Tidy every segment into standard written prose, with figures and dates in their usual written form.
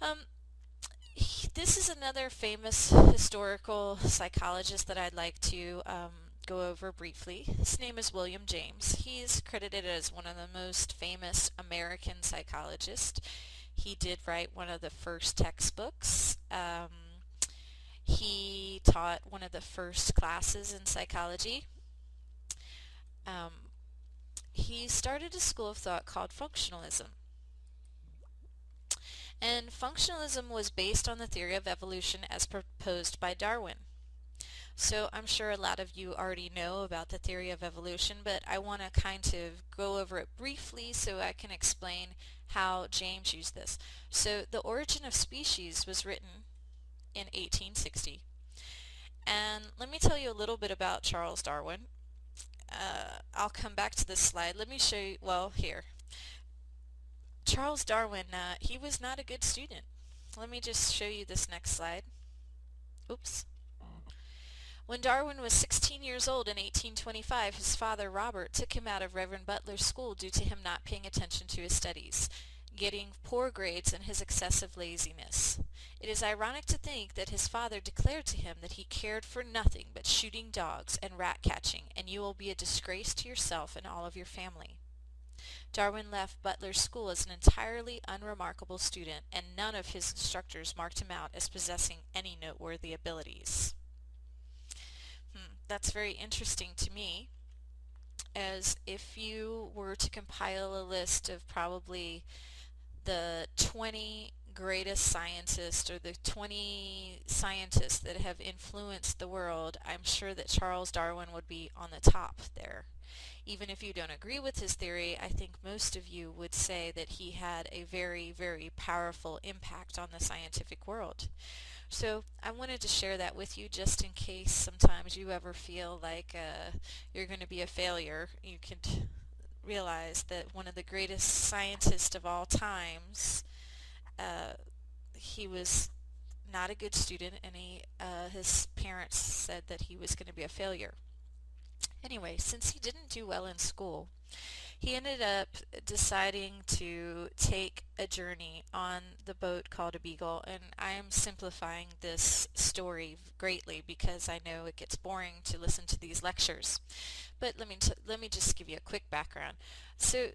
Um, this is another famous historical psychologist that I'd like to go over briefly. His name is William James. He's credited as one of the most famous American psychologists. He did write one of the first textbooks. He taught one of the first classes in psychology. Um, he started a school of thought called functionalism. And functionalism was based on the theory of evolution as proposed by Darwin. So I'm sure a lot of you already know about the theory of evolution, but I want to kind of go over it briefly so I can explain how James used this. So The Origin of Species was written in 1860. And let me tell you a little bit about Charles Darwin. I'll come back to this slide. Let me show you, well, here. Charles Darwin, he was not a good student. Let me just show you this next slide. Oops. When Darwin was 16 years old in 1825, his father, Robert, took him out of Reverend Butler's school due to him not paying attention to his studies, getting poor grades, and his excessive laziness. It is ironic to think that his father declared to him that he cared for nothing but shooting dogs and rat catching, and you will be a disgrace to yourself and all of your family. Darwin left Butler's school as an entirely unremarkable student, and none of his instructors marked him out as possessing any noteworthy abilities. That's very interesting to me, as if you were to compile a list of probably the 20 greatest scientists or the 20 scientists that have influenced the world, I'm sure that Charles Darwin would be on the top there. Even if you don't agree with his theory, I think most of you would say that he had a very, very powerful impact on the scientific world. So I wanted to share that with you just in case sometimes you ever feel like you're going to be a failure. You can realize that one of the greatest scientists of all times, uh, he was not a good student, and his parents said that he was going to be a failure. Anyway, since he didn't do well in school, he ended up deciding to take a journey on the boat called a Beagle, and I am simplifying this story greatly because I know it gets boring to listen to these lectures. But let me just give you a quick background. So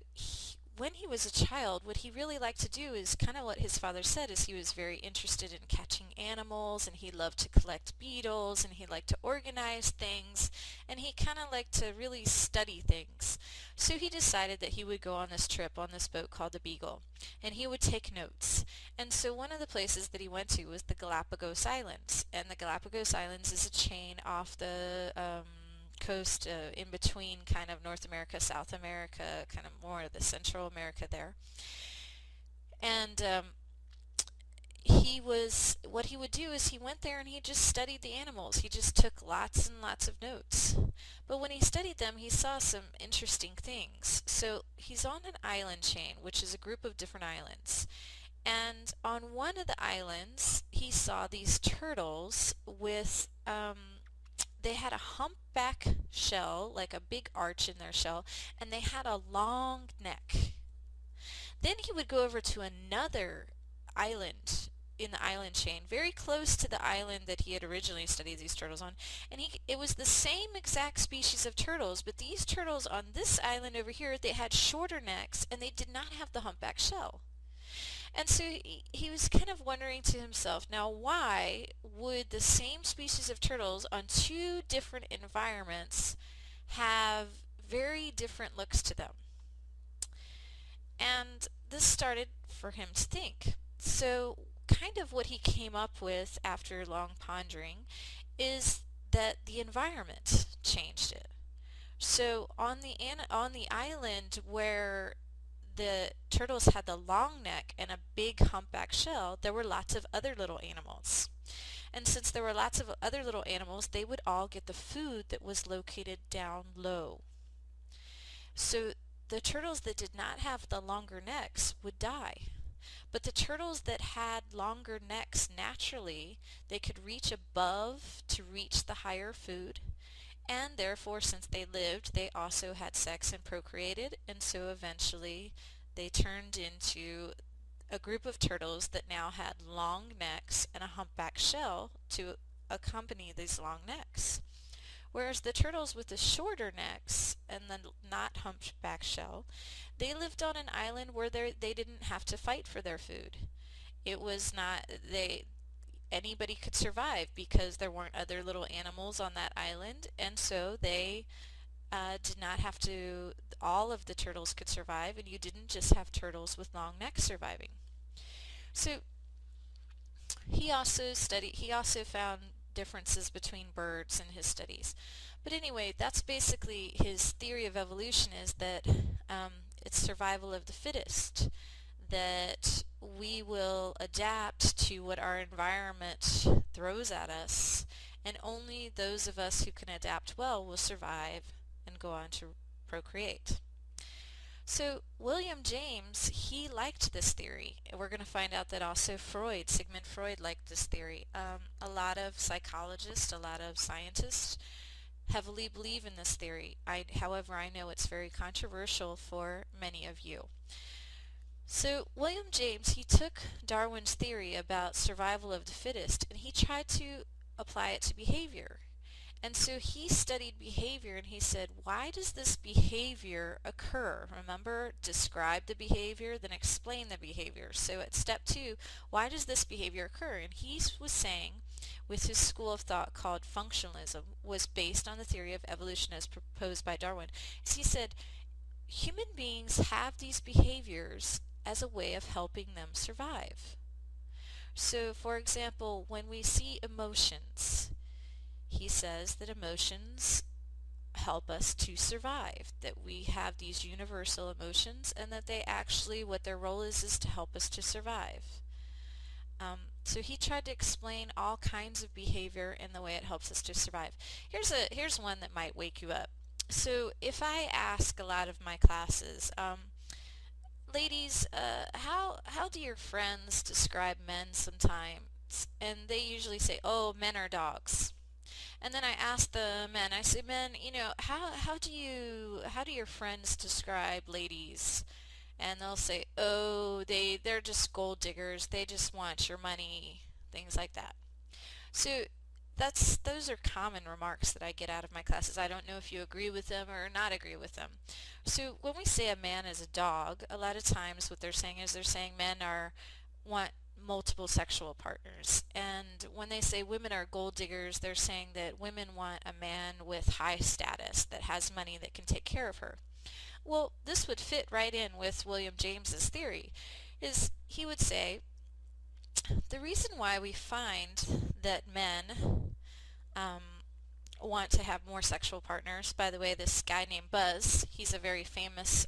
when he was a child, what he really liked to do is kind of what his father said, is he was very interested in catching animals, and he loved to collect beetles, and he liked to organize things, and he kind of liked to really study things. So he decided that he would go on this trip on this boat called the Beagle, and he would take notes. And so one of the places that he went to was the Galapagos Islands, and the Galapagos Islands is a chain off the coast in between kind of North America, South America, kind of more of the Central America there. And what he would do is he went there and he just studied the animals. He just took lots and lots of notes. But when he studied them, he saw some interesting things. So he's on an island chain, which is a group of different islands. And on one of the islands, he saw these turtles with they had a humpback shell, like a big arch in their shell, and they had a long neck. Then he would go over to another island in the island chain, very close to the island that he had originally studied these turtles on, and it was the same exact species of turtles, but these turtles on this island over here, they had shorter necks, and they did not have the humpback shell. And so he was kind of wondering to himself, now why would the same species of turtles on two different environments have very different looks to them? And this started for him to think. So kind of what he came up with after long pondering is that the environment changed it. So on the island where the turtles had the long neck and a big humpback shell, there were lots of other little animals. And since there were lots of other little animals, they would all get the food that was located down low. So the turtles that did not have the longer necks would die. But the turtles that had longer necks naturally, they could reach above to reach the higher food. And therefore, since they lived, they also had sex and procreated, and so eventually they turned into a group of turtles that now had long necks and a humpback shell to accompany these long necks. Whereas the turtles with the shorter necks and the not humpback shell, they lived on an island where they didn't have to fight for their food. It was not they anybody could survive because there weren't other little animals on that island, and so they did not have to. All of the turtles could survive, and you didn't just have turtles with long necks surviving. So he also found differences between birds in his studies. But anyway, that's basically his theory of evolution, is that it's survival of the fittest, that we will adapt to what our environment throws at us, and only those of us who can adapt well will survive and go on to procreate. So William James, he liked this theory. We're going to find out that also Sigmund Freud liked this theory. A lot of psychologists, a lot of scientists heavily believe in this theory. However, I know it's very controversial for many of you. So William James, he took Darwin's theory about survival of the fittest and he tried to apply it to behavior. And so he studied behavior and he said, why does this behavior occur? Remember, describe the behavior, then explain the behavior. So at step 2, why does this behavior occur? And he was saying, with his school of thought called functionalism, was based on the theory of evolution as proposed by Darwin. So he said, human beings have these behaviors as a way of helping them survive. So, for example, when we see emotions, he says that emotions help us to survive, that we have these universal emotions and that they actually, what their role is to help us to survive. So he tried to explain all kinds of behavior and the way it helps us to survive. Here's one that might wake you up. So if I ask a lot of my classes, ladies, how do your friends describe men sometimes? And they usually say, oh, men are dogs. And then I ask the men, I say, men, how do your friends describe ladies? And they'll say, oh, they're just gold diggers, they just want your money, things like that. So those are common remarks that I get out of my classes. I don't know if you agree with them or not agree with them. So when we say a man is a dog, a lot of times what they're saying is men want multiple sexual partners. And when they say women are gold diggers, they're saying that women want a man with high status that has money that can take care of her. Well, this would fit right in with William James's theory. Is he would say the reason why we find that men want to have more sexual partners. By the way, this guy named Buzz, he's a very famous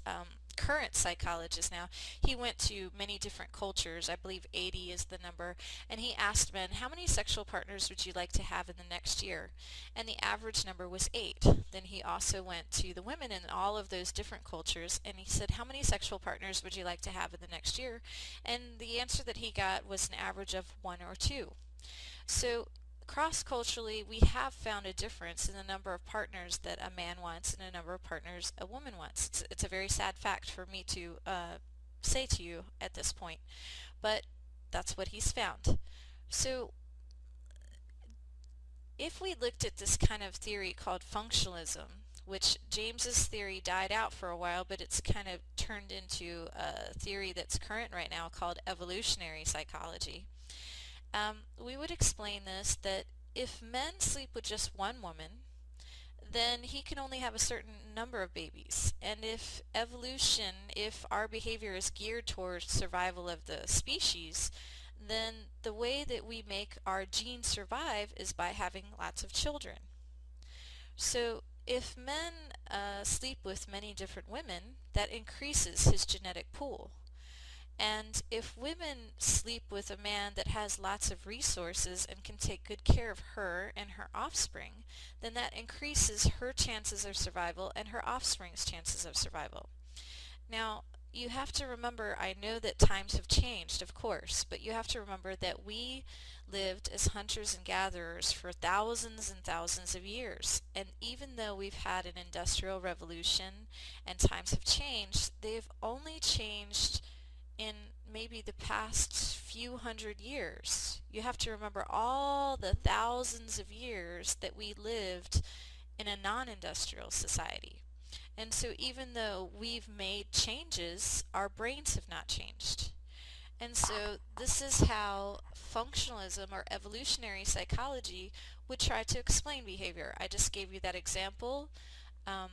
current psychologist now. He went to many different cultures, I believe 80 is the number, and he asked men, how many sexual partners would you like to have in the next year? And the average number was 8. Then he also went to the women in all of those different cultures, and he said, how many sexual partners would you like to have in the next year? And the answer that he got was an average of 1 or 2. So cross-culturally, we have found a difference in the number of partners that a man wants and a number of partners a woman wants. It's a very sad fact for me to say to you at this point, but that's what he's found. So if we looked at this kind of theory called functionalism, which James's theory died out for a while, but it's kind of turned into a theory that's current right now called evolutionary psychology, we would explain this, that if men sleep with just one woman, then he can only have a certain number of babies. And if our behavior is geared towards survival of the species, then the way that we make our genes survive is by having lots of children. So if men sleep with many different women, that increases his genetic pool. And if women sleep with a man that has lots of resources and can take good care of her and her offspring, then that increases her chances of survival and her offspring's chances of survival. Now, you have to remember, I know that times have changed, of course, but you have to remember that we lived as hunters and gatherers for thousands and thousands of years. And even though we've had an industrial revolution and times have changed, they've only changed in maybe the past few hundred years. You have to remember all the thousands of years that we lived in a non-industrial society. And so even though we've made changes, our brains have not changed. And so this is how functionalism or evolutionary psychology would try to explain behavior. I just gave you that example. Um,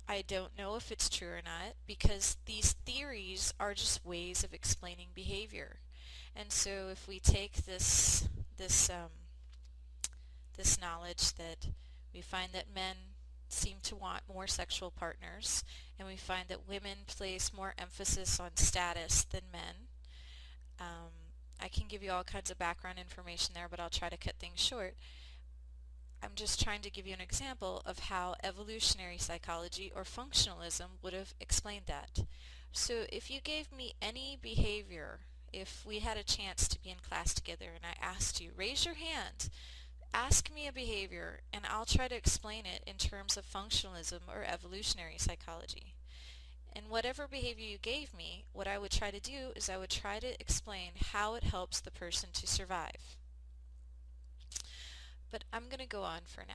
I don't know if it's true or not because these theories are just ways of explaining behavior. And so if we take this this knowledge that we find that men seem to want more sexual partners, and we find that women place more emphasis on status than men. I can give you all kinds of background information there, but I'll try to cut things short. I'm just trying to give you an example of how evolutionary psychology or functionalism would have explained that. So if you gave me any behavior, if we had a chance to be in class together and I asked you, raise your hand, ask me a behavior, and I'll try to explain it in terms of functionalism or evolutionary psychology. And whatever behavior you gave me, what I would try to do is I would try to explain how it helps the person to survive. But I'm going to go on for now.